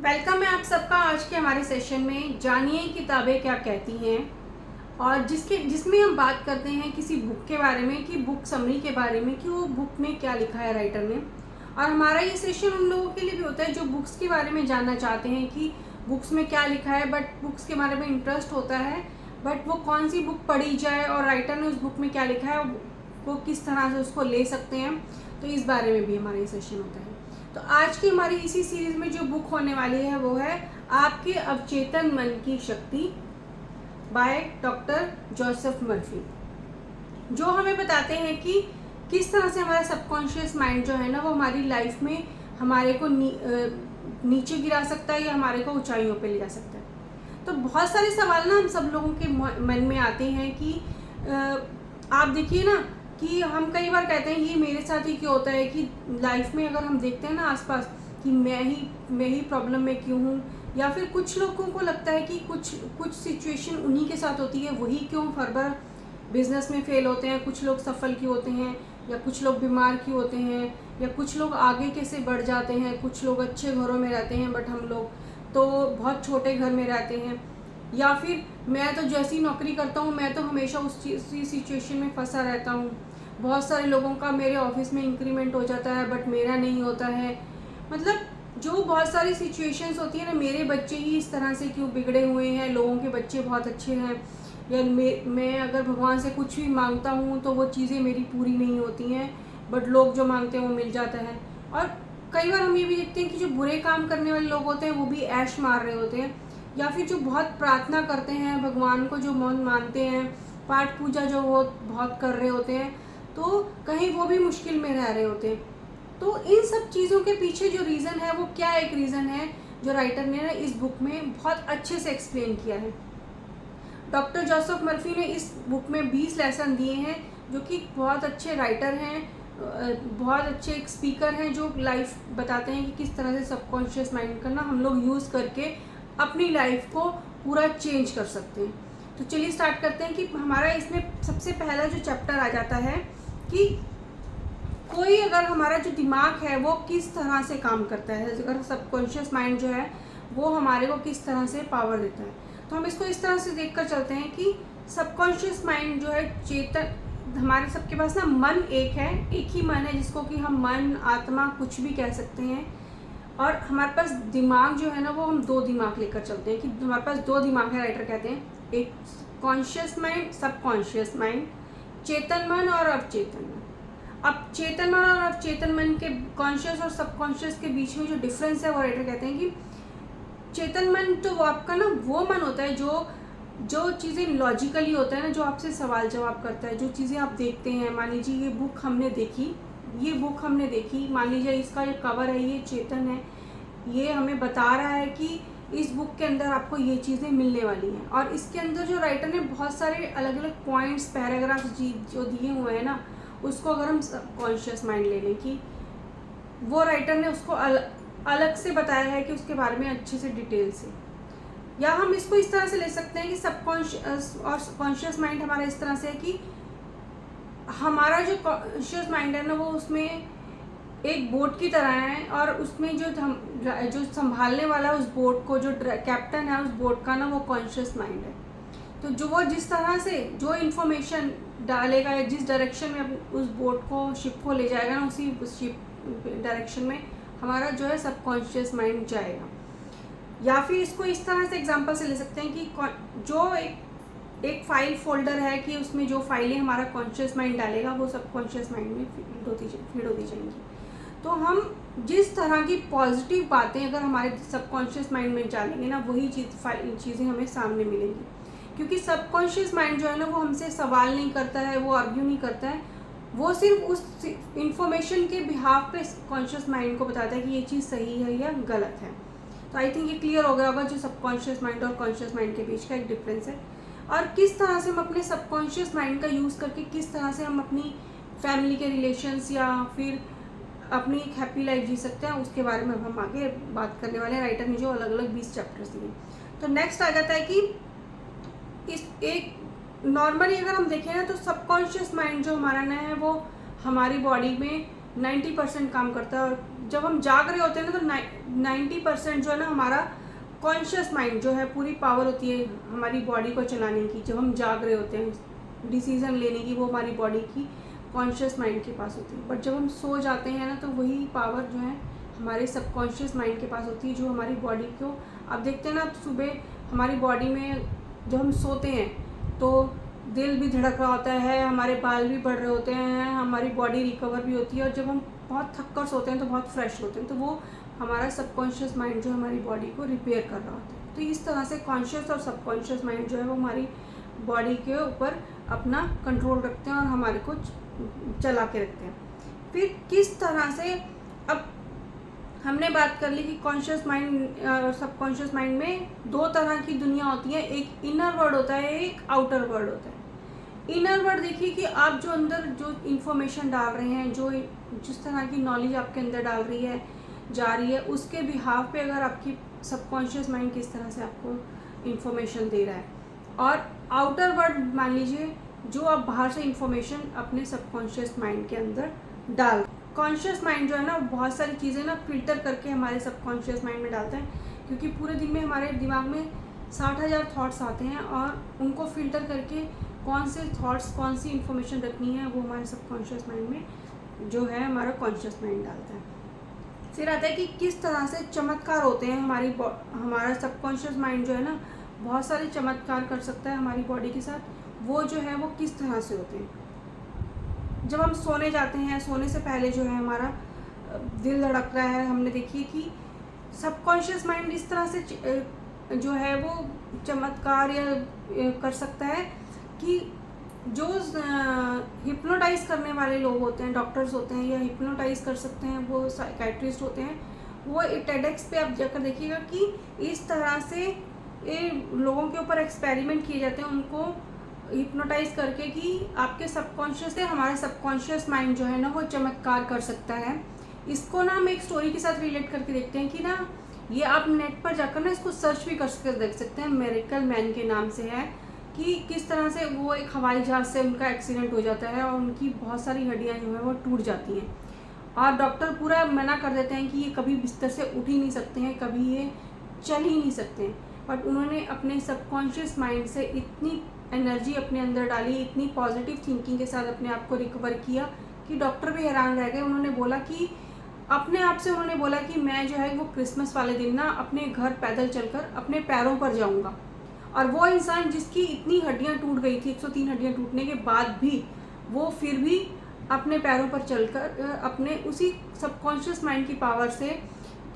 Welcome है आप सबका आज के हमारे सेशन में। जानिए किताबें क्या कहती हैं, और जिसमें हम बात करते हैं किसी बुक के बारे में, कि बुक समरी के बारे में, कि वो बुक में क्या लिखा है राइटर ने। और हमारा ये सेशन उन लोगों के लिए भी होता है जो बुक्स के बारे में जानना चाहते हैं कि बुक्स में क्या लिखा है, बट बुक्स के बारे में इंटरेस्ट होता है, बट वो कौन सी बुक पढ़ी जाए और राइटर ने उस बुक में क्या लिखा है वो किस तरह से उसको ले सकते हैं। तो इस बारे में भी हमारा ये सेशन होता है। तो आज की हमारी इसी सीरीज में जो बुक होने वाली है वो है आपके अवचेतन मन की शक्ति बाय डॉक्टर जोसेफ मर्फी, जो हमें बताते हैं कि किस तरह से हमारा सबकॉन्शियस माइंड जो है ना वो हमारी लाइफ में हमारे को नीचे गिरा सकता है या हमारे को ऊंचाइयों पे ले जा सकता है। तो बहुत सारे सवाल ना हम सब लोगों के मन में आते हैं कि आप देखिए ना कि हम कई बार कहते हैं ये मेरे साथ ही क्यों होता है, कि लाइफ में अगर हम देखते हैं ना आसपास कि मैं ही प्रॉब्लम में क्यों हूँ, या फिर कुछ लोगों को लगता है कि कुछ सिचुएशन उन्हीं के साथ होती है, वही क्यों हर बार बिजनेस में फेल होते हैं, कुछ लोग सफल क्यों होते हैं, या कुछ लोग बीमार क्यों होते हैं, या कुछ लोग आगे कैसे बढ़ जाते हैं, कुछ लोग अच्छे घरों में रहते हैं बट हम लोग तो बहुत छोटे घर में रहते हैं, या फिर मैं तो जैसी नौकरी करता हूँ मैं तो हमेशा उसी सिचुएशन में फंसा रहता हूँ। बहुत सारे लोगों का मेरे ऑफिस में इंक्रीमेंट हो जाता है बट मेरा नहीं होता है। मतलब जो बहुत सारी सिचुएशंस होती है ना, मेरे बच्चे ही इस तरह से क्यों बिगड़े हुए हैं, लोगों के बच्चे बहुत अच्छे हैं, या मैं अगर भगवान से कुछ भी मांगता हूँ तो वो चीज़ें मेरी पूरी नहीं होती हैं, बट लोग जो मांगते हैं वो मिल जाता है। और कई बार हम ये भी देखते हैं कि जो बुरे काम करने वाले लोग होते हैं वो भी ऐश मार रहे होते हैं, या फिर जो बहुत प्रार्थना करते हैं भगवान को, जो मन मानते हैं, पाठ पूजा जो वो बहुत कर रहे होते हैं, तो कहीं वो भी मुश्किल में रह रहे होते हैं। तो इन सब चीज़ों के पीछे जो रीज़न है वो क्या एक रीज़न है जो राइटर ने ना इस बुक में बहुत अच्छे से एक्सप्लेन किया है। डॉक्टर जोसेफ मर्फी ने इस बुक में 20 लेसन दिए हैं, जो कि बहुत अच्छे राइटर हैं, बहुत अच्छे एक स्पीकर हैं, जो लाइफ बताते हैं कि किस तरह से सबकॉन्शियस माइंड का ना हम लोग यूज़ करके अपनी लाइफ को पूरा चेंज कर सकते हैं। तो चलिए स्टार्ट करते हैं कि हमारा इसमें सबसे पहला जो चैप्टर आ जाता है कि कोई अगर हमारा जो दिमाग है वो किस तरह से काम करता है, अगर सबकॉन्शियस माइंड जो है वो हमारे को किस तरह से पावर देता है। तो हम इसको इस तरह से देखकर चलते हैं कि सबकॉन्शियस माइंड जो है चेतन, हमारे सबके पास ना मन एक है, एक ही मन है जिसको कि हम मन आत्मा कुछ भी कह सकते हैं। और हमारे पास दिमाग जो है ना वो हम दो दिमाग लेकर चलते हैं, कि हमारे पास दो दिमाग है, राइटर कहते हैं, एक कॉन्शियस माइंड, सबकॉन्शियस माइंड, चेतन मन और अवचेतन मन। अब चेतन मन और अवचेतन मन के, कॉन्शियस और सबकॉन्शियस के बीच में जो डिफरेंस है वो राइटर कहते हैं कि चेतन मन तो वो आपका ना वो मन होता है जो चीज़ें लॉजिकली होता है ना, जो आपसे सवाल जवाब करता है, जो चीज़ें आप देखते हैं। मान लीजिए ये बुक हमने देखी, मान लीजिए इसका जो कवर है ये चेतन है, ये हमें बता रहा है कि इस बुक के अंदर आपको ये चीज़ें मिलने वाली हैं। और इसके अंदर जो राइटर ने बहुत सारे अलग अलग पॉइंट्स, पैराग्राफ जो दिए हुए हैं ना, उसको अगर हम कॉन्शियस माइंड ले लें कि वो राइटर ने उसको अलग से बताया है कि उसके बारे में अच्छे से डिटेल से। या हम इसको इस तरह से ले सकते हैं कि सबकॉन्शियस और कॉन्शियस माइंड हमारा इस तरह से है कि हमारा जो कॉन्शियस माइंड है ना वो उसमें एक बोट की तरह है, और उसमें जो संभालने वाला उस बोट को, जो कैप्टन है उस बोट का ना, वो कॉन्शियस माइंड है। तो जो वो जिस तरह से जो इन्फॉर्मेशन डालेगा या जिस डायरेक्शन में उस बोट को, शिप को ले जाएगा ना, उसी शिप डायरेक्शन में हमारा जो है सबकॉन्शियस माइंड जाएगा। या फिर इसको इस तरह से एग्जांपल से ले सकते हैं कि जो एक फाइल फोल्डर है, कि उसमें जो फाइलें हमारा कॉन्शियस माइंड डालेगा वो सबकॉन्शियस माइंड में फीड होती जाएंगी। तो हम जिस तरह की पॉजिटिव बातें अगर हमारे सबकॉन्शियस माइंड में डालेंगे ना, वही चीज़ें हमें सामने मिलेंगी। क्योंकि सबकॉन्शियस माइंड जो है ना वो हमसे सवाल नहीं करता है, वो आर्ग्यू नहीं करता है, वो सिर्फ उस इंफॉर्मेशन के बिहाफ पे कॉन्शियस माइंड को बताता है कि ये चीज़ सही है या गलत है। तो आई थिंक ये क्लियर हो गया होगा जो सबकॉन्शियस माइंड और कॉन्शियस माइंड के बीच का एक डिफरेंस है, और किस तरह से हम अपने सबकॉन्शियस माइंड का यूज़ करके किस तरह से हम अपनी फैमिली के रिलेशंस या फिर अपनी एक हैप्पी लाइफ जी सकते हैं, उसके बारे में हम आगे बात करने वाले हैं। राइटर ने जो अलग अलग 20 चैप्टर्स दिए। तो नेक्स्ट आ जाता है कि इस एक नॉर्मली अगर हम देखें ना, तो सबकॉन्शियस माइंड जो हमारा ना है वो हमारी बॉडी में 90% काम करता है। और जब हम जाग रहे होते हैं ना तो 90% जो है ना हमारा कॉन्शियस माइंड जो है, पूरी पावर होती है हमारी बॉडी को चलाने की। जब हम जाग रहे होते हैं डिसीज़न लेने की, वो हमारी बॉडी की कॉन्शियस माइंड के पास होती है। बट जब हम सो जाते हैं ना तो वही पावर जो है हमारे सबकॉन्शियस माइंड के पास होती है, जो हमारी बॉडी को, आप देखते हैं ना सुबह हमारी बॉडी में जब हम सोते हैं तो दिल भी धड़क रहा होता है, हमारे बाल भी बढ़ रहे होते हैं, हमारी बॉडी रिकवर भी होती है। और जब हम बहुत थक कर सोते हैं तो बहुत फ्रेश होते हैं, तो वो हमारा सबकॉन्शियस माइंड जो हमारी बॉडी को रिपेयर कर रहा होता है। तो इस तरह से कॉन्शियस और सबकॉन्शियस माइंड जो है वो हमारी बॉडी के ऊपर अपना कंट्रोल रखते हैं और हमारे को चला के रखते हैं। फिर किस तरह से, अब हमने बात कर ली कि कॉन्शियस माइंड और सबकॉन्शियस माइंड में दो तरह की दुनिया होती है, एक इनर वर्ल्ड होता है, एक आउटर वर्ल्ड होता है। इनर वर्ल्ड देखिए कि आप जो अंदर जो इन्फॉर्मेशन डाल रहे हैं, जो जिस तरह की नॉलेज आपके अंदर डाल रही है जा रही है, उसके बिहाफ पे अगर आपकी सबकॉन्शियस माइंड किस तरह से आपको इन्फॉर्मेशन दे रहा है। और आउटर वर्ल्ड मान लीजिए जो आप बाहर से इन्फॉर्मेशन अपने सबकॉन्शियस माइंड के अंदर डाल, कॉन्शियस माइंड जो है ना बहुत सारी चीज़ें ना फिल्टर करके हमारे सबकॉन्शियस माइंड में डालता है, क्योंकि पूरे दिन में हमारे दिमाग में 60,000 थॉट्स आते हैं और उनको फिल्टर करके कौन से थॉट्स, कौन सी इन्फॉर्मेशन रखनी है, वो हमारे सबकॉन्शियस माइंड में जो है हमारा कॉन्शियस माइंड डालता है। फिर आता है कि किस तरह से चमत्कार होते हैं हमारा सबकॉन्शियस माइंड जो है ना बहुत सारे चमत्कार कर सकता है हमारी बॉडी के साथ। वो जो है वो किस तरह से होते हैं, जब हम सोने जाते हैं, सोने से पहले जो है हमारा दिल धड़क रहा है, हमने देखिए कि सबकॉन्शियस माइंड इस तरह से जो है वो चमत्कार या कर सकता है कि जो हिप्नोटाइज करने वाले लोग होते हैं, डॉक्टर्स होते हैं या हिप्नोटाइज कर सकते हैं, वो साइकाइट्रिस्ट होते हैं, वो टेडेक्स पे आप जाकर देखिएगा कि इस तरह से ये लोगों के ऊपर एक्सपेरिमेंट किए जाते हैं, उनको हिप्नोटाइज करके कि आपके सबकॉन्शियस से हमारा सबकॉन्शियस माइंड जो है ना वो चमत्कार कर सकता है। इसको ना हम एक स्टोरी के साथ रिलेट करके देखते हैं कि ना ये आप नेट पर जाकर ना इसको सर्च भी कर देख सकते हैं, मिरेकल मैन के नाम से है, कि किस तरह से वो एक हवाई जहाज़ से उनका एक्सीडेंट हो जाता है और उनकी बहुत सारी हड्डियाँ जो है वो टूट जाती हैं और डॉक्टर पूरा मना कर देते हैं कि ये कभी बिस्तर से उठ ही नहीं सकते हैं, कभी ये चल ही नहीं सकते हैं। बट उन्होंने अपने सबकॉन्शियस माइंड से इतनी एनर्जी अपने अंदर डाली, इतनी पॉजिटिव थिंकिंग के साथ अपने आप को रिकवर किया कि डॉक्टर भी हैरान रह गए। उन्होंने बोला कि अपने आप से उन्होंने बोला कि मैं जो है वो क्रिसमस वाले दिन ना अपने घर पैदल चलकर अपने पैरों पर जाऊंगा। और वो इंसान जिसकी इतनी हड्डियां टूट गई थी, 103 हड्डियां टूटने के बाद भी वो फिर भी अपने पैरों पर चलकर अपने उसी सबकॉन्शियस माइंड की पावर से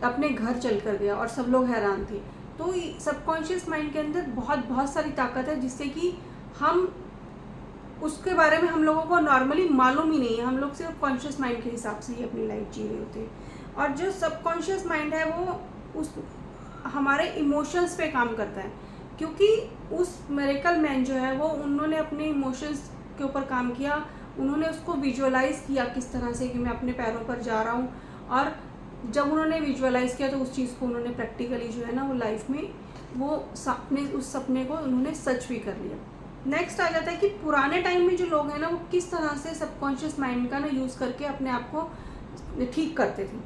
अपने घर चल कर गया और सब लोग हैरान थे। तो सबकॉन्शियस माइंड के अंदर बहुत सारी ताकत है जिससे कि हम उसके बारे में हम लोगों को नॉर्मली मालूम ही नहीं है, हम लोग सिर्फ कॉन्शियस माइंड के हिसाब से ही अपनी लाइफ जी रहे होते हैं। और जो सबकॉन्शियस माइंड है वो उस हमारे इमोशंस पे काम करता है, क्योंकि उस मिरेकल मैन जो है वो उन्होंने अपने इमोशंस के ऊपर काम किया, उन्होंने उसको विजुअलाइज़ किया किस तरह से कि मैं अपने पैरों पर जा रहा हूँ। और जब उन्होंने विजुअलाइज़ किया तो उस चीज़ को उन्होंने प्रैक्टिकली जो है ना वो लाइफ में वो उस सपने को उन्होंने सच भी कर लिया। नेक्स्ट आ जाता है कि पुराने टाइम में जो लोग हैं ना वो किस तरह से सबकॉन्शियस माइंड का ना यूज़ करके अपने आप को ठीक करते थे।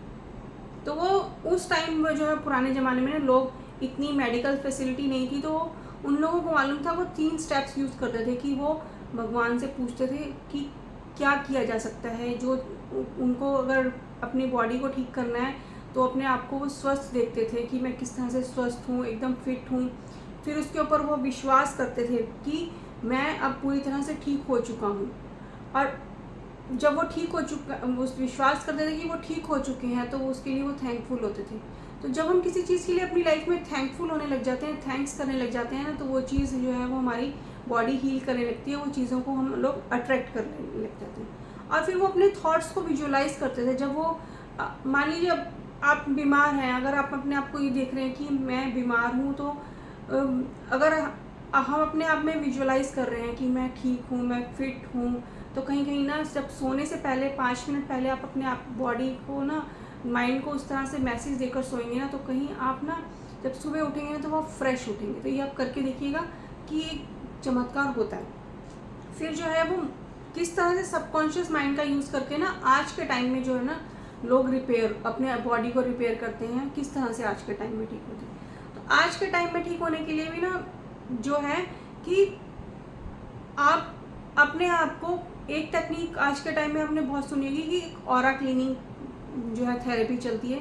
तो वो उस टाइम में जो है पुराने ज़माने में ना लोग इतनी मेडिकल फैसिलिटी नहीं थी, तो उन लोगों को मालूम था, वो 3 स्टेप्स यूज़ करते थे कि वो भगवान से पूछते थे कि क्या किया जा सकता है, जो उनको अगर अपनी बॉडी को ठीक करना है तो अपने आप को वो स्वस्थ देखते थे कि मैं किस तरह से स्वस्थ हूँ, एकदम फिट हूँ। फिर उसके ऊपर वो विश्वास करते थे कि मैं अब पूरी तरह से ठीक हो चुका हूँ। और जब वो ठीक हो चुका, उस विश्वास करते थे कि वो ठीक हो चुके हैं, तो उसके लिए वो थैंकफुल होते थे। तो जब हम किसी चीज़ के लिए अपनी लाइफ में थैंकफुल होने लग जाते हैं, थैंक्स करने लग जाते हैं ना, तो वो चीज़ जो है वो हमारी बॉडी हील करने लगती है, वो चीज़ों को हम लोग अट्रैक्ट करने लग जाते हैं। और फिर वो अपने थॉट्स को विजुअलाइज करते थे। जब वो मान लीजिए अब आप बीमार हैं, अगर आप अपने आप को ये देख रहे हैं कि मैं बीमार हूँ, तो अगर हम अपने आप में विजुअलाइज कर रहे हैं कि मैं ठीक हूँ, मैं फिट हूँ, तो कहीं कहीं ना जब सोने से पहले 5 मिनट पहले आप अपने आप बॉडी को ना, माइंड को उस तरह से मैसेज देकर सोएंगे ना, तो कहीं आप ना जब सुबह उठेंगे ना तो वो फ्रेश उठेंगे। तो ये आप करके देखिएगा कि एक चमत्कार होता है। फिर जो है वो किस तरह से सबकॉन्शियस माइंड का यूज़ करके ना आज के टाइम में जो है ना लोग रिपेयर अपने बॉडी को रिपेयर करते हैं, किस तरह से आज के टाइम में ठीक होते हैं। तो आज के टाइम में ठीक होने के लिए भी ना जो है कि आप अपने आप को एक टेक्निक आज के टाइम में आपने बहुत सुनी होगी कि एक ऑरा क्लीनिंग जो है थेरेपी चलती है,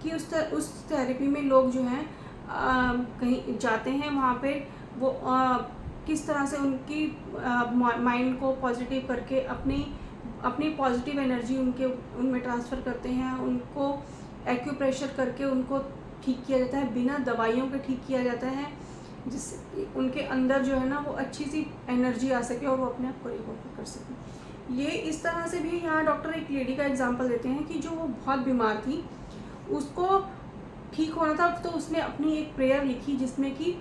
कि उस थेरेपी में लोग जो हैं कहीं जाते हैं, वहाँ पे वो किस तरह से उनकी माइंड को पॉजिटिव करके अपनी पॉजिटिव एनर्जी उनमें ट्रांसफ़र करते हैं, उनको एक्यूप्रेशर करके उनको ठीक किया जाता है, बिना दवाइयों के ठीक किया जाता है, जिससे उनके अंदर जो है ना वो अच्छी सी एनर्जी आ सके और वो अपने आप को रिकवर कर सकें। ये इस तरह से भी यहाँ डॉक्टर एक लेडी का एग्जांपल देते हैं कि जो वो बहुत बीमार थी, उसको ठीक होना था, तो उसने अपनी एक प्रेयर लिखी जिसमें कि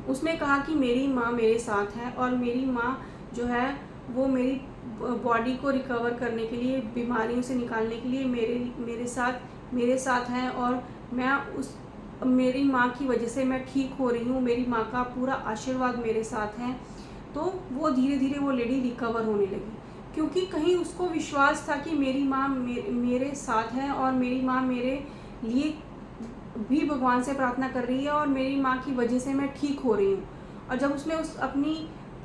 उसने कहा कि मेरी माँ मेरे साथ है और मेरी माँ जो है वो मेरी बॉडी को रिकवर करने के लिए, बीमारियों से निकालने के लिए मेरे साथ हैं, और मैं मेरी माँ की वजह से मैं ठीक हो रही हूँ, मेरी माँ का पूरा आशीर्वाद मेरे साथ है। तो वो धीरे धीरे वो लेडी रिकवर होने लगी, क्योंकि कहीं उसको विश्वास था कि मेरी माँ मेरे साथ है और मेरी माँ मेरे लिए भी भगवान से प्रार्थना कर रही है और मेरी माँ की वजह से मैं ठीक हो रही हूँ। और जब उसने उस अपनी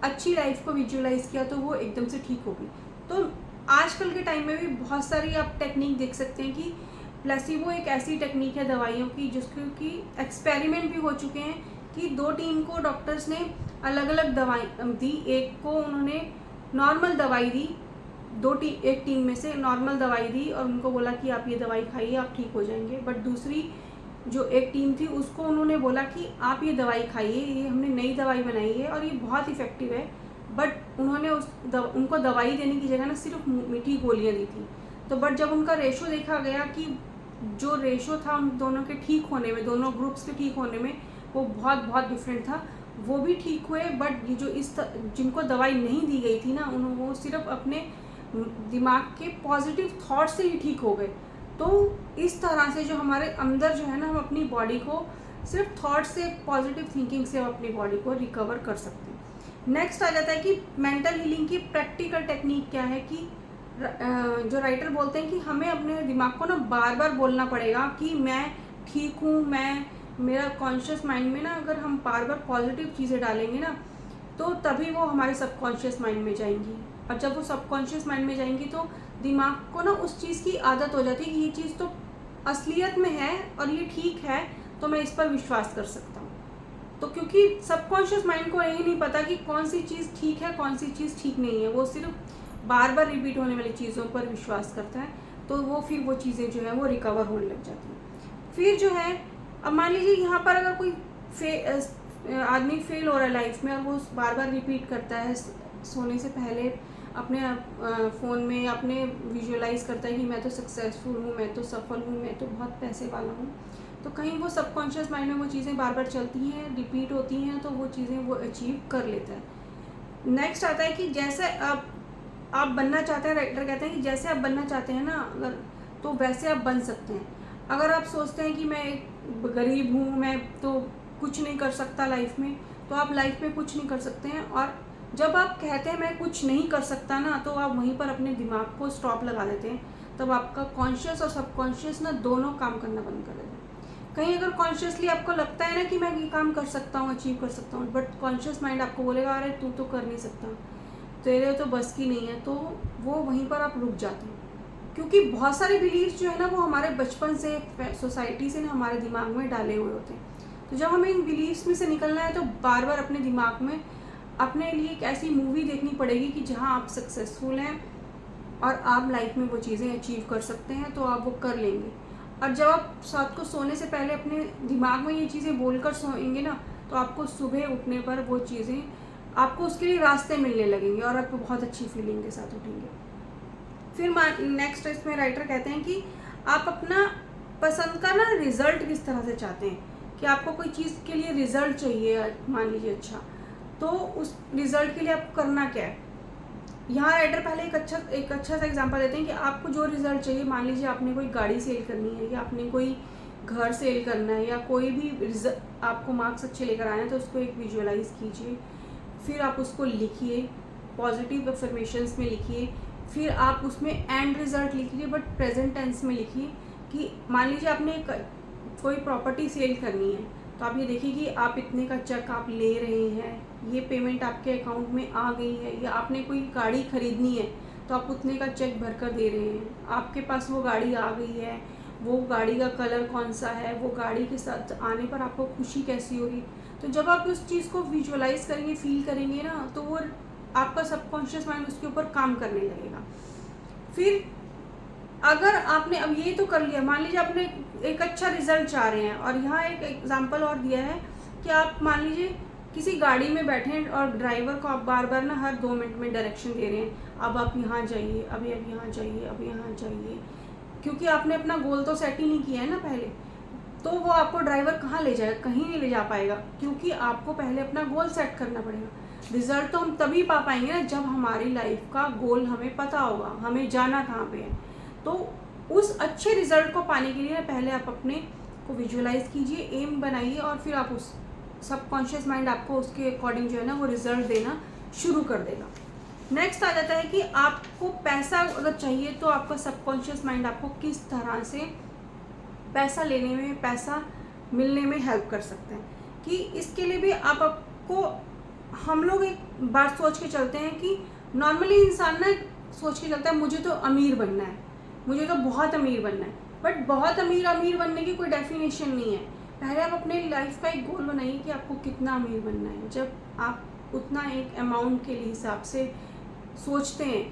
अच्छी लाइफ को विजुअलाइज़ किया तो वो एकदम से ठीक हो गई। तो आजकल के टाइम में भी बहुत सारी आप टेक्निक देख सकते हैं कि प्लेसिबो एक ऐसी टेक्निक है दवाइयों की जिसके कि एक्सपेरिमेंट भी हो चुके हैं कि 2 टीम को डॉक्टर्स ने अलग अलग दवाई दी। एक को उन्होंने नॉर्मल दवाई दी, एक टीम में से नॉर्मल दवाई दी और उनको बोला कि आप ये दवाई खाइए, आप ठीक हो जाएंगे। बट दूसरी जो एक टीम थी उसको उन्होंने बोला कि आप ये दवाई खाइए, ये हमने नई दवाई बनाई है और ये बहुत इफ़ेक्टिव है। बट उन्होंने उनको दवाई देने की जगह ना सिर्फ मीठी गोलियां दी थी। तो बट जब उनका रेशो देखा गया कि जो रेशो था उन दोनों के ठीक होने में, दोनों ग्रुप्स के ठीक होने में, वो बहुत डिफरेंट था। वो भी ठीक हुए, बट ये जो जिनको दवाई नहीं दी गई थी ना, वो सिर्फ अपने दिमाग के पॉजिटिव थॉट से ही ठीक हो गए। तो इस तरह से जो हमारे अंदर जो है ना, हम अपनी बॉडी को सिर्फ थॉट से, पॉजिटिव थिंकिंग से हम अपनी बॉडी को रिकवर कर सकते हैं। नेक्स्ट आ जाता है कि मेंटल हीलिंग की प्रैक्टिकल टेक्निक क्या है, कि जो राइटर बोलते हैं कि हमें अपने दिमाग को ना बार बार बोलना पड़ेगा कि मैं ठीक हूँ, मेरा कॉन्शियस माइंड में ना अगर हम बार बार पॉजिटिव चीज़ें डालेंगे ना, तो तभी वो हमारे सबकॉन्शियस माइंड में जाएंगी। और जब वो सबकॉन्शियस माइंड में जाएंगी तो दिमाग को ना उस चीज़ की आदत हो जाती है कि ये चीज़ तो असलियत में है और ये ठीक है, तो मैं इस पर विश्वास कर सकता हूँ। तो क्योंकि सबकॉन्शियस माइंड को यही नहीं पता कि कौन सी चीज़ ठीक है, कौन सी चीज़ ठीक नहीं है, वो सिर्फ बार बार रिपीट होने वाली चीज़ों पर विश्वास करता है, तो वो फिर वो चीज़ें जो है वो रिकवर होने लग जाती हैं। फिर जो है, अब मान लीजिए यहाँ पर अगर कोई आदमी फेल हो रहा है लाइफ में और वो बार बार रिपीट करता है, सोने से पहले अपने फ़ोन में अपने विजुअलाइज़ करता है कि मैं तो सक्सेसफुल हूँ, मैं तो सफल हूँ, मैं तो बहुत पैसे वाला हूँ, तो कहीं वो सबकॉन्शियस माइंड में वो चीज़ें बार बार चलती हैं, रिपीट होती हैं, तो वो चीज़ें वो अचीव कर लेता है। नेक्स्ट आता है कि जैसे आप बनना चाहते हैं, राइटर कहते हैं कि जैसे आप बनना चाहते हैं ना अगर, तो वैसे आप बन सकते हैं। अगर आप सोचते हैं कि मैं गरीब हूँ, मैं तो कुछ नहीं कर सकता लाइफ में, तो आप लाइफ में कुछ नहीं कर सकते हैं। और जब आप कहते हैं मैं कुछ नहीं कर सकता ना, तो आप वहीं पर अपने दिमाग को स्टॉप लगा देते हैं। तब आपका कॉन्शियस और सबकॉन्शियस ना दोनों काम करना बंद कर देते हैं। कहीं अगर कॉन्शियसली आपको लगता है ना कि मैं ये काम कर सकता हूँ, अचीव कर सकता हूँ, बट कॉन्शियस माइंड आपको बोलेगा अरे तू तो कर नहीं सकता, तेरे तो बस की नहीं है, तो वो वहीं पर आप रुक जाते हैं। क्योंकि बहुत सारे बिलीव्स जो है ना वो हमारे बचपन से, सोसाइटी से ना हमारे दिमाग में डाले हुए होते हैं। तो जब हमें इन बिलीव्स में से निकलना है तो बार बार अपने दिमाग में अपने लिए एक ऐसी मूवी देखनी पड़ेगी कि जहाँ आप सक्सेसफुल हैं और आप लाइफ में वो चीज़ें अचीव कर सकते हैं, तो आप वो कर लेंगे। और जब आप रात को सोने से पहले अपने दिमाग में ये चीज़ें बोलकर सोएंगे ना, तो आपको सुबह उठने पर वो चीज़ें, आपको उसके लिए रास्ते मिलने लगेंगे और आपको बहुत अच्छी फीलिंग के साथ उठेंगे। फिर नेक्स्ट इसमें राइटर कहते हैं कि आप अपना पसंद का ना रिज़ल्ट किस तरह से चाहते हैं, कि आपको कोई चीज़ के लिए रिज़ल्ट चाहिए, मान लीजिए अच्छा, तो उस रिज़ल्ट के लिए आपको करना क्या है। यहाँ राइटर पहले एक अच्छा सा एग्जांपल देते हैं कि आपको जो रिज़ल्ट चाहिए, मान लीजिए आपने कोई गाड़ी सेल करनी है या आपने कोई घर सेल करना है या कोई भी आपको मार्क्स अच्छे लेकर आए हैं, तो उसको एक विजुअलाइज़ कीजिए, फिर आप उसको लिखिए पॉजिटिव अफर्मेशंस में लिखिए। फिर आप उसमें एंड रिजल्ट लिखिए, बट प्रेजेंट टेंस में लिखिए कि मान लीजिए आपने कोई प्रॉपर्टी सेल करनी है, तो आप ये देखिए कि आप इतने का चेक आप ले रहे हैं, ये पेमेंट आपके अकाउंट में आ गई है, या आपने कोई गाड़ी खरीदनी है तो आप उतने का चेक भर कर दे रहे हैं, आपके पास वो गाड़ी आ गई है, वो गाड़ी का कलर कौन सा है, वो गाड़ी के साथ आने पर आपको खुशी कैसी होगी। तो जब आप उस चीज़ को विजुअलाइज करेंगे, फील करेंगे ना, तो वो आपका सबकॉन्शियस माइंड उसके ऊपर काम करने लगेगा। फिर अगर आपने अब ये तो कर लिया, मान लीजिए आपने एक अच्छा रिजल्ट चाह रहे हैं, और यहाँ एक एग्जांपल और दिया है कि आप मान लीजिए किसी गाड़ी में बैठे हैं और ड्राइवर को आप बार बार ना हर 2 मिनट में डायरेक्शन दे रहे हैं, अब आप यहाँ जाइए, अब यहाँ जाइए, अब यहाँ जाइए, क्योंकि आपने अपना गोल तो सेट ही नहीं किया है ना पहले। तो वो आपको ड्राइवर कहाँ ले जाएगा, कहीं नहीं ले जा पाएगा, क्योंकि आपको पहले अपना गोल सेट करना पड़ेगा। रिजल्ट तो हम तभी पा पाएंगे ना जब हमारी लाइफ का गोल हमें पता होगा, हमें जाना कहाँ पे है। तो उस अच्छे रिजल्ट को पाने के लिए पहले आप अपने को विजुअलाइज कीजिए, एम बनाइए, और फिर आप उस सबकॉन्शियस माइंड आपको उसके अकॉर्डिंग जो है ना वो रिजल्ट देना शुरू कर देगा। नेक्स्ट आ जाता है कि आपको पैसा अगर चाहिए तो आपका सबकॉन्शियस माइंड आपको किस तरह से पैसा लेने में, पैसा मिलने में हेल्प कर सकते हैं। कि इसके लिए भी आपको हम लोग एक बात सोच के चलते हैं कि नॉर्मली इंसान ना सोच के चलता है मुझे तो अमीर बनना है, मुझे तो बहुत अमीर बनना है, बट बहुत अमीर बनने की कोई डेफिनेशन नहीं है। पहले आप अपने लाइफ का एक गोल बनाइए कि आपको कितना अमीर बनना है। जब आप उतना एक अमाउंट के हिसाब से सोचते हैं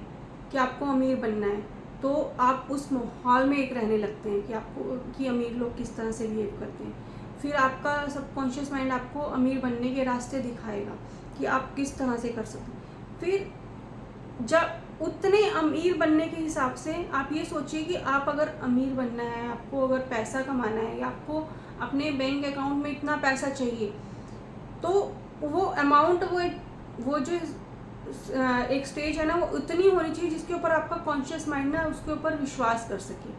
कि आपको अमीर बनना है, तो आप उस माहौल में एक रहने लगते हैं कि आपको कि अमीर लोग किस तरह से बिहेव करते हैं। फिर आपका सबकॉन्शियस माइंड आपको अमीर बनने के रास्ते दिखाएगा कि आप किस तरह से कर सकते हैं। फिर जब उतने अमीर बनने के हिसाब से आप ये सोचिए कि आप अगर अमीर बनना है, आपको अगर पैसा कमाना है, या आपको अपने बैंक अकाउंट में इतना पैसा चाहिए, तो वो अमाउंट वो जो एक स्टेज है ना वो उतनी होनी चाहिए जिसके ऊपर आपका कॉन्शियस माइंड ना उसके ऊपर विश्वास कर सके।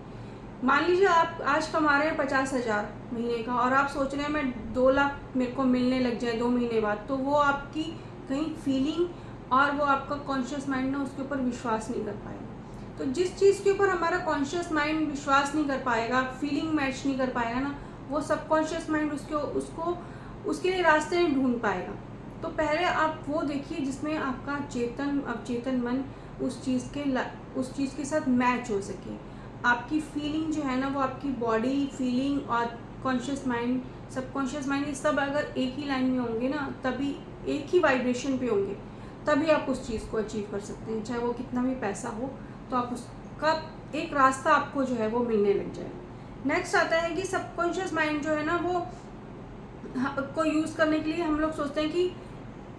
मान लीजिए आप आज कमा रहे हैं 50,000 महीने का, और आप सोच रहे हैं मैं 2 लाख मेरे को मिलने लग जाए 2 महीने बाद, तो वो आपकी कहीं फीलिंग और वो आपका कॉन्शियस माइंड ना उसके ऊपर विश्वास नहीं कर पाएगा। तो जिस चीज़ के ऊपर हमारा कॉन्शियस माइंड विश्वास नहीं कर पाएगा, फीलिंग मैच नहीं कर पाएगा ना, वो सबकॉन्शियस माइंड उसके लिए रास्ते नहीं ढूंढ पाएगा। तो पहले आप वो देखिए जिसमें आपका अवचेतन मन उस चीज़ के साथ मैच हो सके। आपकी फीलिंग जो है ना वो आपकी बॉडी फीलिंग और कॉन्शियस माइंड, सबकॉन्शियस माइंड, ये सब अगर एक ही लाइन में होंगे ना, तभी एक ही वाइब्रेशन पे होंगे, तभी आप उस चीज़ को अचीव कर सकते हैं। चाहे वो कितना भी पैसा हो, तो आप उसका एक रास्ता आपको जो है वो मिलने लग जाएगा। नेक्स्ट आता है कि सबकॉन्शियस माइंड जो है ना वो को यूज़ करने के लिए हम लोग सोचते हैं कि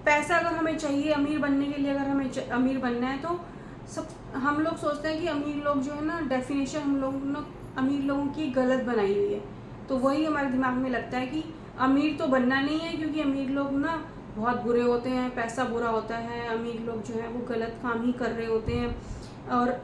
पैसा अगर हमें चाहिए अमीर बनने के लिए, अगर हमें अमीर बनना है, तो हम लोग सोचते हैं कि अमीर लोग जो है ना, डेफिनेशन हम लोग ना अमीर लोगों की गलत बनाई हुई है। तो वही हमारे दिमाग में लगता है कि अमीर तो बनना नहीं है, क्योंकि अमीर लोग ना बहुत बुरे होते हैं, पैसा बुरा होता है, अमीर लोग जो है वो गलत काम ही कर रहे होते हैं, और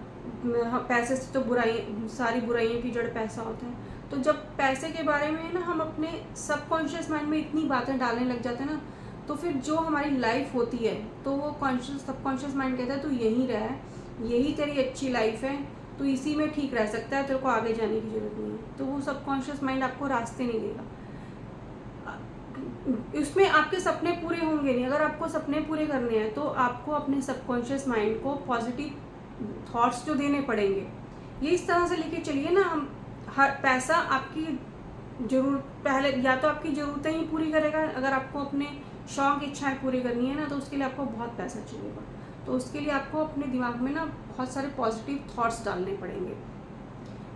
पैसे से तो सारी बुराइयों की जड़ पैसा होता है। तो जब पैसे के बारे में ना हम अपने सबकॉन्शियस माइंड में इतनी बातें डालने लग जाते हैं ना, तो फिर जो हमारी लाइफ होती है, तो वो सबकॉन्शियस माइंड कहता है तू यहीं रह, यही तेरी अच्छी लाइफ है, तो इसी में ठीक रह सकता है, तेरे को आगे जाने की ज़रूरत नहीं है। तो वो सबकॉन्शियस माइंड आपको रास्ते नहीं देगा, उसमें आपके सपने पूरे होंगे नहीं। अगर आपको सपने पूरे करने हैं तो आपको अपने सबकॉन्शियस माइंड को पॉजिटिव थॉट्स जो देने पड़ेंगे। ये इस तरह से लेके चलिए ना, हम हर पैसा आपकी जरूरत पहले या तो आपकी ज़रूरतें ही पूरी करेगा। अगर आपको अपने शौक इच्छाएं पूरी करनी है ना, तो उसके लिए आपको बहुत पैसा चाहिएगा। तो उसके लिए आपको अपने दिमाग में ना बहुत सारे पॉजिटिव थॉट्स डालने पड़ेंगे।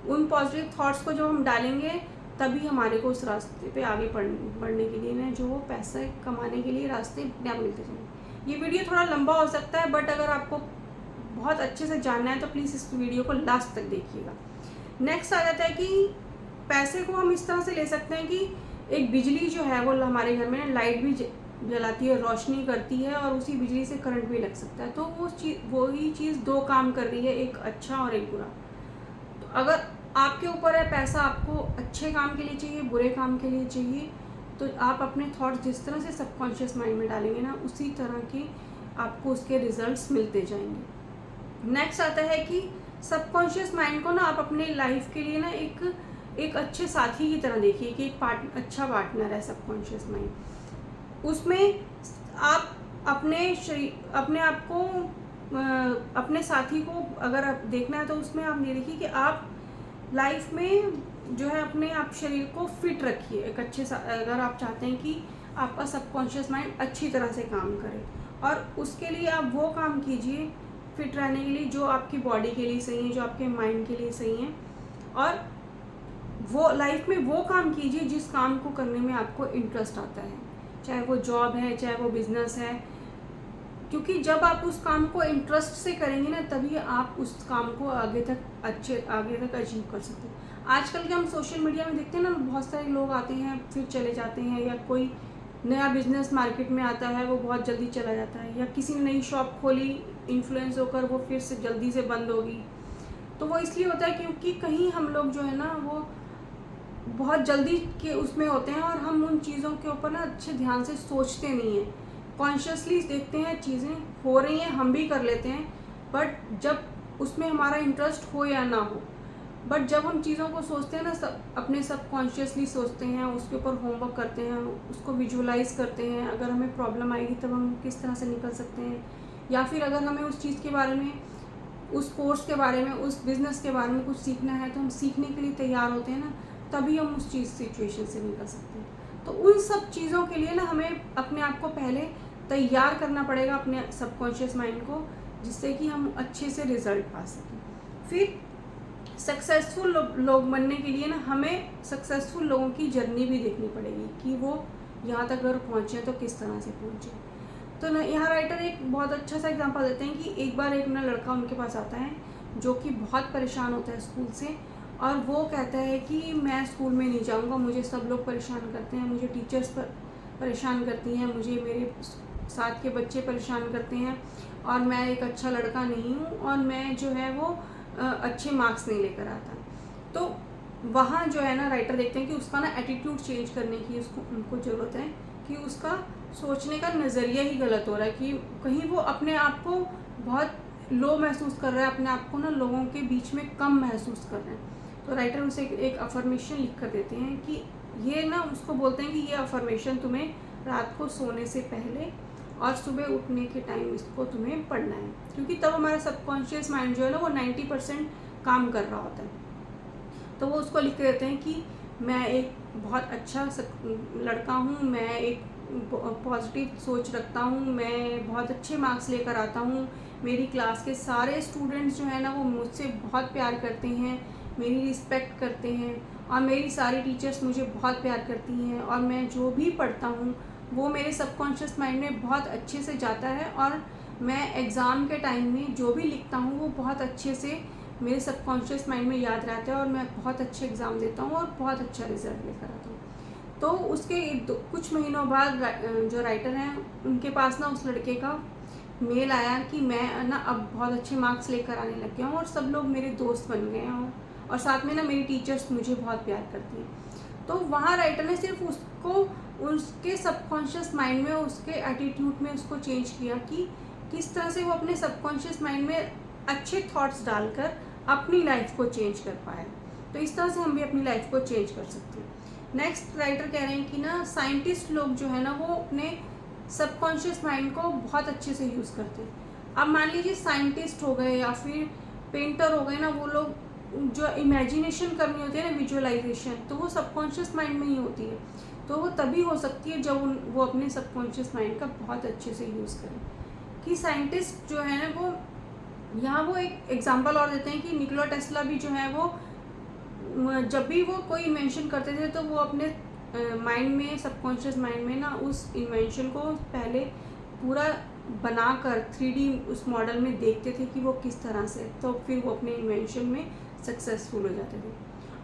उन पॉजिटिव थॉट्स को जो हम डालेंगे, तभी हमारे को उस रास्ते पे आगे बढ़ने के लिए ना जो वो पैसे कमाने के लिए रास्ते क्या मिलते जाएंगे। ये वीडियो थोड़ा लंबा हो सकता है, बट अगर आपको बहुत अच्छे से जानना है तो प्लीज़ इस वीडियो को लास्ट तक देखिएगा। नेक्स्ट आ जाता है कि पैसे को हम इस तरह से ले सकते हैं कि एक बिजली जो है वो हमारे घर में लाइट भी जलाती है, रोशनी करती है, और उसी बिजली से करंट भी लग सकता है। तो वही चीज़ 2 काम कर रही है, एक अच्छा और एक बुरा। तो अगर आपके ऊपर है, पैसा आपको अच्छे काम के लिए चाहिए, बुरे काम के लिए चाहिए, तो आप अपने थॉट्स जिस तरह से सबकॉन्शियस माइंड में डालेंगे ना, उसी तरह के आपको उसके रिजल्ट्स मिलते जाएंगे। नेक्स्ट आता है कि सबकॉन्शियस माइंड को ना आप अपने लाइफ के लिए ना एक अच्छे साथी की तरह देखिए कि एक अच्छा पार्टनर है सबकॉन्शियस माइंड। उसमें आप अपने आप को अपने साथी को अगर आप देखना है तो उसमें आप ये देखिए कि आप लाइफ में जो है अपने आप शरीर को फिट रखिए एक अच्छे अगर आप चाहते हैं कि आपका सबकॉन्शियस माइंड अच्छी तरह से काम करे, और उसके लिए आप वो काम कीजिए फिट रहने के लिए जो आपकी बॉडी के लिए सही है, जो आपके माइंड के लिए सही है, और वो लाइफ में वो काम कीजिए जिस काम को करने में आपको इंटरेस्ट आता है, चाहे वो जॉब है चाहे वो बिजनेस है, क्योंकि जब आप उस काम को इंटरेस्ट से करेंगे ना तभी आप उस काम को आगे तक अचीव कर सकते हैं। आजकल के हम सोशल मीडिया में देखते हैं ना, बहुत सारे लोग आते हैं फिर चले जाते हैं, या कोई नया बिजनेस मार्केट में आता है वो बहुत जल्दी चला जाता है, या किसी ने नई शॉप खोली इन्फ्लुएंस होकर वो फिर से जल्दी से बंद होगी। तो वो इसलिए होता है क्योंकि कहीं हम लोग जो है ना वो बहुत जल्दी के उसमें होते हैं और हम उन चीज़ों के ऊपर ना अच्छे ध्यान से सोचते नहीं हैं, कॉन्शियसली देखते हैं चीज़ें हो रही हैं हम भी कर लेते हैं, बट जब उसमें हमारा इंटरेस्ट हो या ना हो, बट जब हम चीज़ों को सोचते हैं ना अपने सबकॉन्शियसली सोचते हैं, उसके ऊपर होमवर्क करते हैं, उसको विजुअलाइज करते हैं, अगर हमें प्रॉब्लम आएगी तब हम किस तरह से निकल सकते हैं, या फिर अगर हमें उस चीज़ के बारे में, उस कोर्स के बारे में, उस बिज़नेस के बारे में कुछ सीखना है तो हम सीखने के लिए तैयार होते हैं ना, तभी हम उस सिचुएशन से निकल सकते हैं। तो उन सब चीज़ों के लिए ना हमें अपने आप को पहले तैयार करना पड़ेगा, अपने सबकॉन्शियस माइंड को, जिससे कि हम अच्छे से रिजल्ट पा सकें। फिर सक्सेसफुल लोग बनने के लिए ना हमें सक्सेसफुल लोगों की जर्नी भी देखनी पड़ेगी कि वो यहाँ तक अगर पहुँचे तो किस तरह से पहुँचे। तो ना यहाँ राइटर एक बहुत अच्छा सा एग्जांपल देते हैं कि एक बार एक ना लड़का उनके पास आता है जो कि बहुत परेशान होता है स्कूल से, और वो कहता है कि मैं स्कूल में नहीं जाऊँगा, मुझे सब लोग परेशान करते हैं, मुझे टीचर्स परेशान करती हैं, मुझे मेरे साथ के बच्चे परेशान करते हैं, और मैं एक अच्छा लड़का नहीं हूँ, और मैं जो है वो अच्छे मार्क्स नहीं लेकर आता। तो वहाँ जो है ना राइटर देखते हैं कि उसका ना एटीट्यूड चेंज करने की उनको ज़रूरत है, कि उसका सोचने का नज़रिया ही गलत हो रहा है, कि कहीं वो अपने आप को बहुत लो महसूस कर रहा है, अपने आप को ना लोगों के बीच में कम महसूस कर रहे हैं। तो राइटर उसे एक अफर्मेशन लिख कर देते हैं कि ये ना उसको बोलते हैं कि ये अफर्मेशन तुम्हें रात को सोने से पहले और सुबह उठने के टाइम इसको तुम्हें पढ़ना है, क्योंकि तब हमारा सबकॉन्शियस माइंड जो है ना वो 90% काम कर रहा होता है। तो वो उसको लिख देते हैं कि मैं एक बहुत अच्छा लड़का हूँ, मैं एक पॉजिटिव सोच रखता हूँ, मैं बहुत अच्छे मार्क्स लेकर आता हूँ, मेरी क्लास के सारे स्टूडेंट्स जो है ना वो मुझसे बहुत प्यार करते हैं, मेरी रिस्पेक्ट करते हैं, और मेरी सारी टीचर्स मुझे बहुत प्यार करती हैं, और मैं जो भी पढ़ता हूँ वो मेरे सबकॉन्शियस माइंड में बहुत अच्छे से जाता है, और मैं एग्ज़ाम के टाइम में जो भी लिखता हूँ वो बहुत अच्छे से मेरे सबकॉन्शियस माइंड में याद रहता है, और मैं बहुत अच्छे एग्ज़ाम देता हूँ और बहुत अच्छा रिजल्ट लेकर आता हूँ। तो उसके कुछ महीनों बाद जो राइटर हैं उनके पास ना उस लड़के का मेल आया कि मैं ना अब बहुत अच्छे मार्क्स लेकर आने लग गया हूँ, और सब लोग मेरे दोस्त बन गए हैं, और साथ में ना मेरी टीचर्स मुझे बहुत प्यार करती हैं। तो वहाँ राइटर ने सिर्फ उसको उसके सबकॉन्शियस माइंड में, उसके एटीट्यूड में उसको चेंज किया कि किस तरह से वो अपने सबकॉन्शियस माइंड में अच्छे थॉट्स डालकर अपनी लाइफ को चेंज कर पाए। तो इस तरह से हम भी अपनी लाइफ को चेंज कर सकते हैं। नेक्स्ट राइटर कह रहे हैं कि ना साइंटिस्ट लोग जो है ना वो अपने सबकॉन्शियस माइंड को बहुत अच्छे से यूज़ करते हैं। अब मान लीजिए साइंटिस्ट हो गए या फिर पेंटर हो गए ना, वो लोग जो इमेजिनेशन करनी होती है ना, विजुअलाइजेशन, तो वो सबकॉन्शियस माइंड में ही होती है। तो वो तभी हो सकती है जब वो अपने सबकॉन्शियस माइंड का बहुत अच्छे से यूज़ करें। कि साइंटिस्ट जो है ना वो यहाँ वो एक एग्जांपल और देते हैं कि निकोला टेस्ला भी जो है वो जब भी वो कोई इन्वेंशन करते थे तो वो अपने माइंड में, सबकॉन्शियस माइंड में ना उस इन्वेंशन को पहले पूरा बनाकर 3D उस मॉडल में देखते थे कि वो किस तरह से, तो फिर वो अपने इन्वेंशन में सक्सेसफुल हो जाते थे।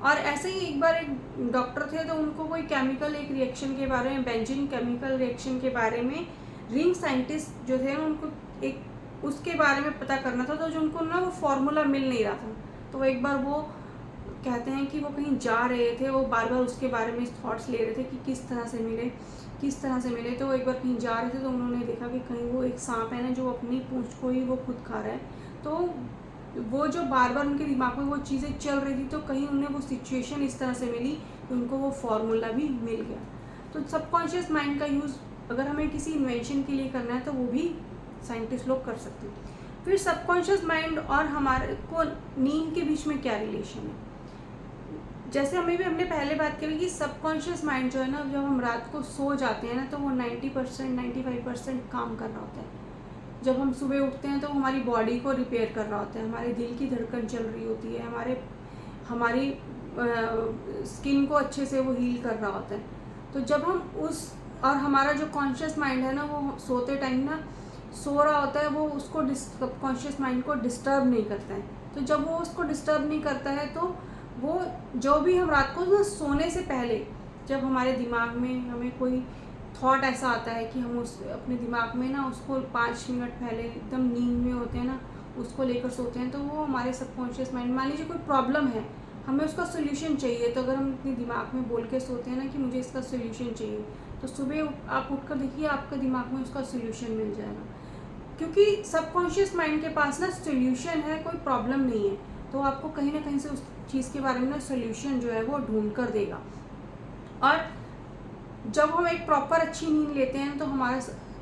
और ऐसे ही एक बार एक डॉक्टर थे तो उनको कोई केमिकल एक रिएक्शन के बारे में, बेंजीन केमिकल रिएक्शन के बारे में रिंग साइंटिस्ट जो थे उनको एक उसके बारे में पता करना था, तो जो उनको ना वो फार्मूला मिल नहीं रहा था। तो एक बार वो कहते हैं कि वो कहीं जा रहे थे, वो बार बार उसके बारे में थॉट्स ले रहे थे कि किस तरह से मिले, किस तरह से मिले। तो वो एक बार कहीं जा रहे थे तो उन्होंने देखा कि कहीं वो एक सांप है ना जो अपनी पूंछ को ही वो खुद खा रहा है। तो वो जो बार बार उनके दिमाग में वो चीज़ें चल रही थी, तो कहीं उन्हें वो सिचुएशन इस तरह से मिली कि उनको वो फार्मूला भी मिल गया। तो सबकॉन्शियस माइंड का यूज़ अगर हमें किसी इन्वेंशन के लिए करना है तो वो भी साइंटिस्ट लोग कर सकते हैं। फिर सबकॉन्शियस माइंड और हमारे को नींद के बीच में क्या रिलेशन है। जैसे हमने पहले बात करी कि सबकॉन्शियस माइंड जो है ना, जब हम रात को सो जाते हैं ना तो वो 90% 95% काम कर रहा होता है। जब हम सुबह उठते हैं तो वो हमारी बॉडी को रिपेयर कर रहा होता है, हमारे दिल की धड़कन चल रही होती है, हमारी स्किन को अच्छे से वो हील कर रहा होता है। तो जब हम और हमारा जो कॉन्शियस माइंड है ना, वो सोते टाइम ना सो रहा होता है, वो उसको सबकॉन्शियस माइंड को डिस्टर्ब नहीं करता है। तो जब वो उसको डिस्टर्ब नहीं करता है तो वो जो भी हम रात को ना सोने से पहले जब हमारे दिमाग में हमें कोई थॉट ऐसा आता है कि हम अपने दिमाग में ना उसको 5 मिनट पहले एकदम नींद में होते हैं ना, उसको लेकर सोते हैं, तो वो हमारे सबकॉन्शियस माइंड, मान लीजिए कोई प्रॉब्लम है, हमें उसका सोल्यूशन चाहिए, तो अगर हम अपने दिमाग में बोल के सोते हैं ना कि मुझे इसका सोल्यूशन चाहिए, तो सुबह आप उठकर देखिए आपके दिमाग में उसका सोल्यूशन मिल जाएगा। क्योंकि सबकॉन्शियस माइंड के पास ना सोल्यूशन है, कोई प्रॉब्लम नहीं है, तो आपको कहीं ना कहीं से उस चीज़ के बारे में ना सोल्यूशन जो है वो ढूंढ कर देगा। और जब हम एक प्रॉपर अच्छी नींद लेते हैं तो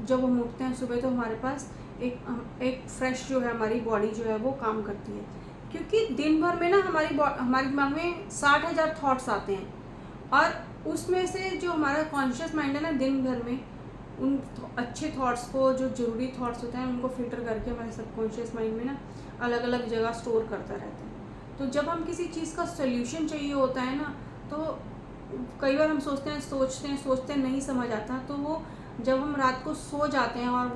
जब हम उठते हैं सुबह तो हमारे पास एक फ्रेश जो है हमारी बॉडी जो है वो काम करती है। क्योंकि दिन भर में ना हमारे दिमाग में 60,000 थॉट्स आते हैं, और उसमें से जो हमारा कॉन्शियस माइंड है ना, दिन भर में उन अच्छे थॉट्स को, जो ज़रूरी थॉट्स होते हैं, उनको फिल्टर करके हमारे सबकॉन्शियस माइंड में ना अलग अलग जगह स्टोर करता रहता है। तो जब हम किसी चीज़ का सोल्यूशन चाहिए होता है ना, तो कई बार हम सोचते हैं नहीं समझ आता, तो वो जब हम रात को सो जाते हैं और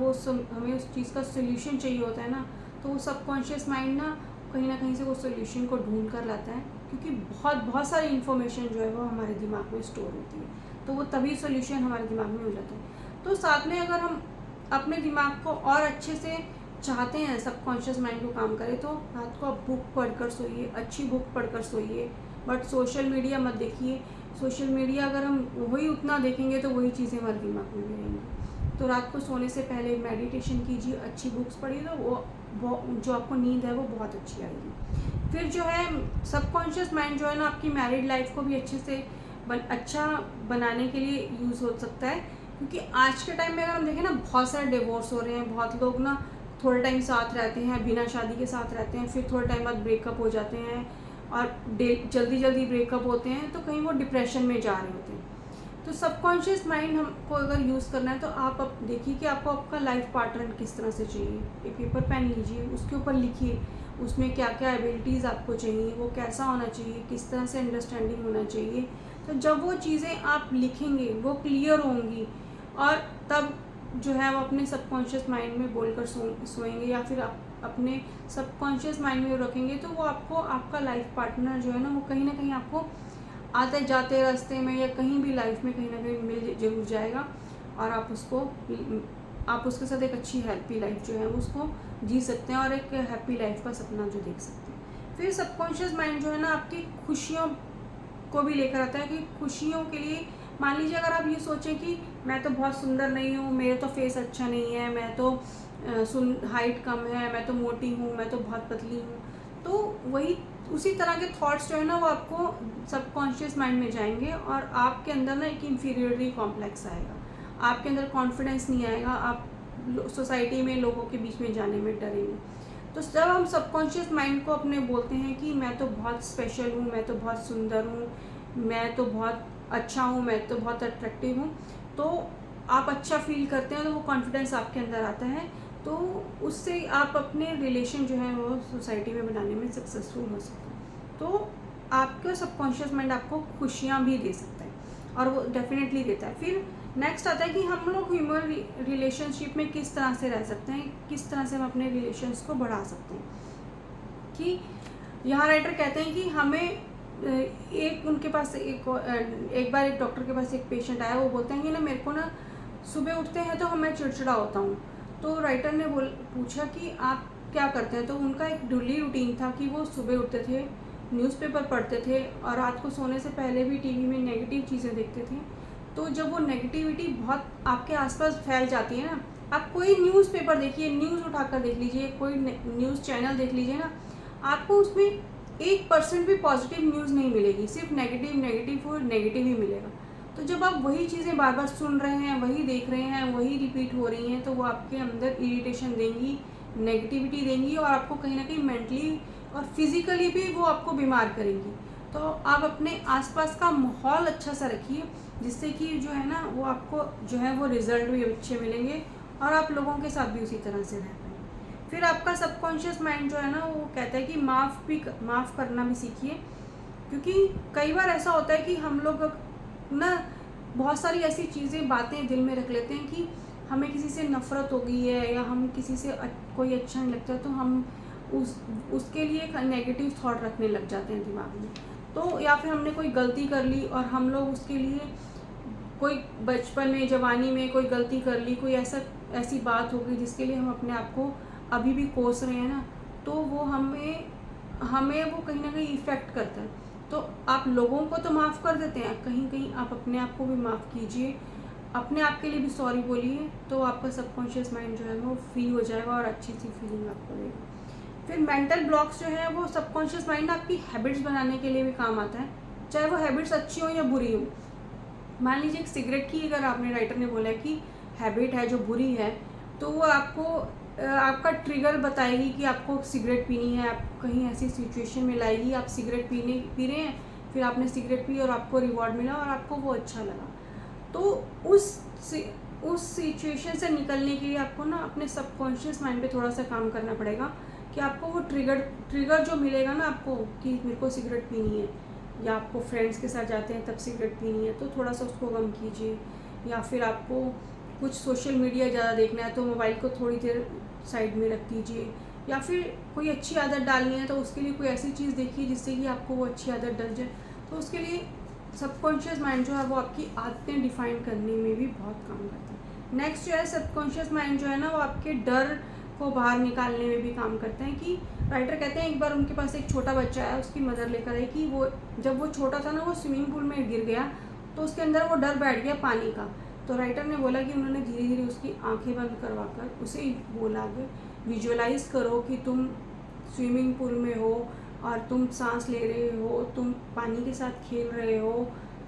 हमें उस चीज़ का सोल्यूशन चाहिए होता है ना, तो वो सबकॉन्शियस माइंड ना कहीं से वो सोल्यूशन को ढूंढ कर लाता है। क्योंकि बहुत सारी इन्फॉर्मेशन जो है वो हमारे दिमाग में स्टोर होती है, तो वो तभी सोल्यूशन हमारे दिमाग में हो जाता है। तो साथ में अगर हम अपने दिमाग को और अच्छे से चाहते हैं सबकॉन्शियस माइंड को काम करे, तो रात को आप बुक पढ़कर सोइए, अच्छी बुक पढ़कर सोइए, बट सोशल मीडिया मत देखिए। सोशल मीडिया अगर हम वही उतना देखेंगे तो वही चीज़ें हमारे दिमाग में भी रहेंगी। तो रात को सोने से पहले मेडिटेशन कीजिए, अच्छी बुक्स पढ़िए, तो वो जो आपको नींद है वो बहुत अच्छी आएगी। फिर जो है सबकॉन्शियस माइंड जो है ना, आपकी मैरिड लाइफ को भी अच्छे से अच्छा बनाने के लिए यूज़ हो सकता है। क्योंकि आज के टाइम में अगर हम देखें ना, बहुत सारे डिवोर्स हो रहे हैं, बहुत लोग ना थोड़े टाइम साथ रहते हैं, बिना शादी के साथ रहते हैं, फिर थोड़े टाइम बाद ब्रेकअप हो जाते हैं, और जल्दी ब्रेकअप होते हैं, तो कहीं वो डिप्रेशन में जा रहे होते हैं। तो सबकॉन्शियस माइंड हमको अगर यूज़ करना है तो आप देखिए कि आपको आपका लाइफ पार्टनर किस तरह से चाहिए। एक पेपर पेन लीजिए, उसके ऊपर लिखिए उसमें क्या क्या एबिलिटीज़ आपको चाहिए, वो कैसा होना चाहिए, किस तरह से अंडरस्टैंडिंग होना चाहिए। तो जब वो चीज़ें आप लिखेंगे वो क्लियर होंगी, और तब जो है वो अपने सबकॉन्शियस माइंड में बोलकर सोएंगे, या फिर आप अपने सबकॉन्शियस माइंड में रखेंगे, तो वो आपको आपका लाइफ पार्टनर जो है ना, वो कहीं ना कहीं आपको आते जाते रास्ते में या कहीं भी लाइफ में कहीं ना कहीं मिल जरूर जाएगा, और आप उसके साथ एक अच्छी हैप्पी लाइफ जो है उसको जी सकते हैं, और एक हैप्पी लाइफ का सपना जो देख सकते हैं। फिर सबकॉन्शियस माइंड जो है ना, आपकी खुशियों को भी लेकर आता है। कि खुशियों के लिए मान लीजिए अगर आप ये सोचें कि मैं तो बहुत सुंदर नहीं हूँ, मेरे तो फेस अच्छा नहीं है, मैं तो हाइट कम है, मैं तो मोटी हूँ, मैं तो बहुत पतली हूँ, तो उसी तरह के थॉट्स जो है ना वो आपको सबकॉन्शियस माइंड में जाएंगे, और आपके अंदर ना एक इन्फीरियरिटी कॉम्प्लेक्स आएगा, आपके अंदर कॉन्फिडेंस नहीं आएगा, आप सोसाइटी में लोगों के बीच में जाने में डरेंगे। तो जब हम सबकॉन्शियस माइंड को अपने बोलते हैं कि मैं तो बहुत स्पेशल हूँ, मैं तो बहुत सुंदर हूँ, मैं तो बहुत अच्छा हूँ, मैं तो बहुत अट्रैक्टिव हूँ, तो आप अच्छा फील करते हैं, तो वो कॉन्फिडेंस आपके अंदर आता है, तो उससे आप अपने रिलेशन जो है वो सोसाइटी में बनाने में सक्सेसफुल हो सकते हैं। तो आपका सबकॉन्शियस माइंड आपको खुशियाँ भी दे सकता है, और वो डेफिनेटली देता है। फिर नेक्स्ट आता है कि हम लोग ह्यूमन रिलेशनशिप में किस तरह से रह सकते हैं, किस तरह से हम अपने रिलेशंस को बढ़ा सकते हैं। कि यहाँ राइटर कहते हैं कि हमें उनके पास एक बार एक डॉक्टर के पास एक पेशेंट आया, वो बोलते हैं कि ना मेरे को ना सुबह उठते हैं तो मैं चिड़चिड़ा होता हूँ। तो राइटर ने पूछा कि आप क्या करते हैं, तो उनका एक डेली रूटीन था कि वो सुबह उठते थे, न्यूज़पेपर पढ़ते थे और रात को सोने से पहले भी टीवी में नेगेटिव चीज़ें देखते थे, तो जब वो नेगेटिविटी बहुत आपके आसपास फैल जाती है ना, आप कोई न्यूज़पेपर देखिए, न्यूज़ उठाकर देख लीजिए, कोई न्यूज़ चैनल देख लीजिए ना, आपको उसमें 1% भी पॉजिटिव न्यूज़ नहीं मिलेगी, सिर्फ नेगेटिव और नेगेटिव ही मिलेगा। तो जब आप वही चीज़ें बार बार सुन रहे हैं, वही देख रहे हैं, वही रिपीट हो रही हैं, तो वो आपके अंदर इरिटेशन देंगी, नेगेटिविटी देंगी और आपको कहीं ना कहीं मेंटली और फिज़िकली भी वो आपको बीमार करेंगी। तो आप अपने आसपास का माहौल अच्छा सा रखिए, जिससे कि जो है ना वो आपको जो है वो रिज़ल्ट भी अच्छे मिलेंगे और आप लोगों के साथ भी उसी तरह से रह पाएंगे। फिर आपका सबकॉन्शियस माइंड जो है ना वो कहता है कि माफ़ करना भी सीखिए, क्योंकि कई बार ऐसा होता है कि हम लोग ना बहुत सारी ऐसी चीज़ें बातें दिल में रख लेते हैं कि हमें किसी से नफ़रत हो गई है या हम किसी से कोई अच्छा नहीं लगता, तो हम उसके लिए एक नेगेटिव थॉट रखने लग जाते हैं दिमाग में। तो या फिर हमने कोई गलती कर ली और हम लोग उसके लिए कोई बचपन में, जवानी में कोई गलती कर ली, कोई ऐसी बात हो गई जिसके लिए हम अपने आप को अभी भी कोस रहे हैं ना, तो वो हमें वो कहीं ना कहीं इफ़ेक्ट करता है। तो आप लोगों को तो माफ़ कर देते हैं, कहीं कहीं आप अपने आप को भी माफ़ कीजिए, अपने आप के लिए भी सॉरी बोलिए, तो आपका सबकॉन्शियस माइंड जो है वो फ्री हो जाएगा और अच्छी सी फीलिंग आपको देगा। फिर मेंटल ब्लॉक्स जो है वो सबकॉन्शियस माइंड आपकी हैबिट्स बनाने के लिए भी काम आता है, चाहे वो हैबिट्स अच्छी हो या बुरी हो। मान लीजिए एक सिगरेट की अगर आपने, राइटर ने बोला कि हैबिट है जो बुरी है, तो वो आपको आपका ट्रिगर बताएगी कि आपको सिगरेट पीनी है, आप कहीं ऐसी सिचुएशन में लाएगी, आप सिगरेट पी रहे हैं, फिर आपने सिगरेट पी और आपको रिवॉर्ड मिला और आपको वो अच्छा लगा। तो उस सिचुएशन से निकलने के लिए आपको ना अपने सबकॉन्शियस माइंड पे थोड़ा सा काम करना पड़ेगा कि आपको वो ट्रिगर जो मिलेगा ना आपको कि मेरे को सिगरेट पीनी है, या आपको फ्रेंड्स के साथ जाते हैं तब सिगरेट पीनी है, तो थोड़ा सा उसको कम कीजिए। या फिर आपको कुछ सोशल मीडिया ज़्यादा देखना है तो मोबाइल को थोड़ी देर साइड में रख दीजिए, या फिर कोई अच्छी आदत डालनी है तो उसके लिए कोई ऐसी चीज़ देखिए जिससे कि आपको वो अच्छी आदत डल जाए। तो उसके लिए सबकॉन्शियस माइंड जो है वो आपकी आदतें डिफ़ाइन करने में भी बहुत काम करता है। नेक्स्ट जो है सबकॉन्शियस माइंड जो है ना वो आपके डर को बाहर निकालने में भी काम करते हैं। कि राइटर कहते हैं एक बार उनके पास एक छोटा बच्चा है, उसकी मदर लेकर आई कि वो जब वो छोटा था ना वो स्विमिंग पूल में गिर गया, तो उसके अंदर वो डर बैठ गया पानी का। तो राइटर ने बोला कि उन्होंने धीरे धीरे उसकी आंखें बंद करवाकर उसे बोला कि विजुअलाइज करो कि तुम स्विमिंग पूल में हो और तुम सांस ले रहे हो, तुम पानी के साथ खेल रहे हो।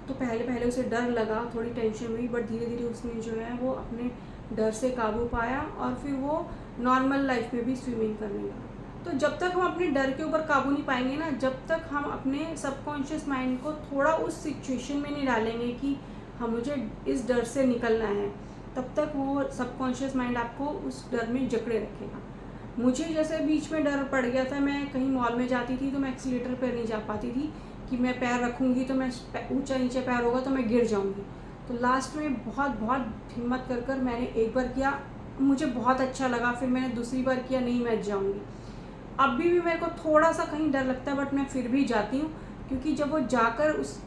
तो पहले उसे डर लगा, थोड़ी टेंशन हुई, बट धीरे धीरे उसने जो है वो अपने डर से काबू पाया और फिर वो नॉर्मल लाइफ में भी स्विमिंग करने लगा। तो जब तक हम अपने डर के ऊपर काबू नहीं पाएंगे ना, जब तक हम अपने सबकॉन्शियस माइंड को थोड़ा उस सिचुएशन में नहीं डालेंगे कि हम मुझे इस डर से निकलना है, तब तक वो सबकॉन्शियस माइंड आपको उस डर में जकड़े रखेगा। मुझे जैसे बीच में डर पड़ गया था, मैं कहीं मॉल में जाती थी तो मैं एक्सीलेटर पर नहीं जा पाती थी कि मैं पैर रखूँगी तो मैं ऊंचा नीचे पैर होगा तो मैं गिर जाऊँगी। तो लास्ट में बहुत हिम्मत कर मैंने एक बार किया, मुझे बहुत अच्छा लगा, फिर मैंने दूसरी बार किया, नहीं मैं जाऊँगी। अभी भी मेरे को थोड़ा सा कहीं डर लगता है, बट मैं फिर भी जाती हूँ, क्योंकि जब वो जाकर उस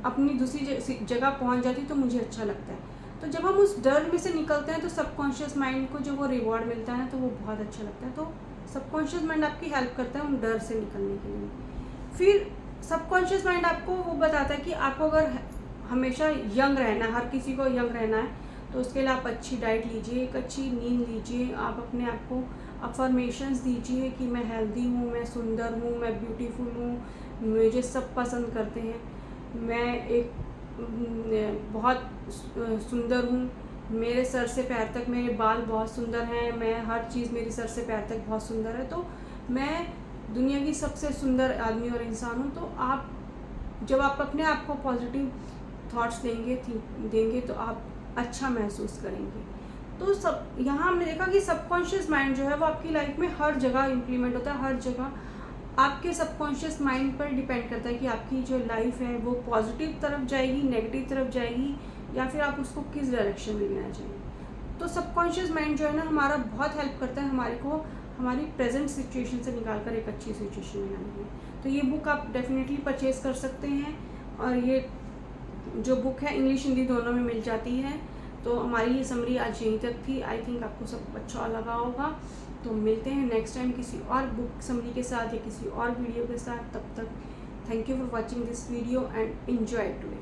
अपनी दूसरी जगह पहुँच जाती तो मुझे अच्छा लगता है। तो जब हम उस डर में से निकलते हैं तो सबकॉन्शियस माइंड को जो वो रिवॉर्ड मिलता है ना, तो वो बहुत अच्छा लगता है। तो सबकॉन्शियस माइंड आपकी हेल्प करता है उन डर से निकलने के लिए। फिर सबकॉन्शियस माइंड आपको वो बताता है कि आपको अगर हमेशा यंग रहना है, हर किसी को यंग रहना है, तो उसके लिए आप अच्छी डाइट लीजिए, एक अच्छी नींद लीजिए, आप अपने आप को अफर्मेशंस दीजिए कि मैं हेल्दी हूँ, मैं सुंदर हूँ, मैं ब्यूटीफुल हूँ, मुझे सब पसंद करते हैं, मैं एक बहुत सुंदर हूँ, मेरे सर से पैर तक मेरे बाल बहुत सुंदर हैं, मैं हर चीज़ मेरी सर से पैर तक बहुत सुंदर है, तो मैं दुनिया की सबसे सुंदर आदमी और इंसान हूँ। तो आप जब आप अपने आप को पॉजिटिव थॉट्स देंगे तो आप अच्छा महसूस करेंगे। तो सब यहाँ हमने देखा कि सबकॉन्शियस माइंड जो है वो आपकी लाइफ में हर जगह इम्प्लीमेंट होता है, हर जगह आपके सबकॉन्शियस माइंड पर डिपेंड करता है कि आपकी जो लाइफ है वो पॉजिटिव तरफ जाएगी, नेगेटिव तरफ जाएगी, या फिर आप उसको किस डायरेक्शन में लेना चाहेंगे। तो सबकॉन्शियस माइंड जो है ना हमारा बहुत हेल्प करता है हमारे को हमारी प्रेजेंट सिचुएशन से निकाल कर एक अच्छी सिचुएशन में लाने में। तो ये बुक आप डेफिनेटली परचेज़ कर सकते हैं, और ये जो बुक है इंग्लिश हिंदी दोनों में मिल जाती है। तो हमारी ये समरी आज यहीं तक थी। आई थिंक आपको सब अच्छा लगा होगा। तो मिलते हैं नेक्स्ट टाइम किसी और बुक समरी के साथ या किसी और वीडियो के साथ। तब तक Thank you for watching this video and enjoy it today.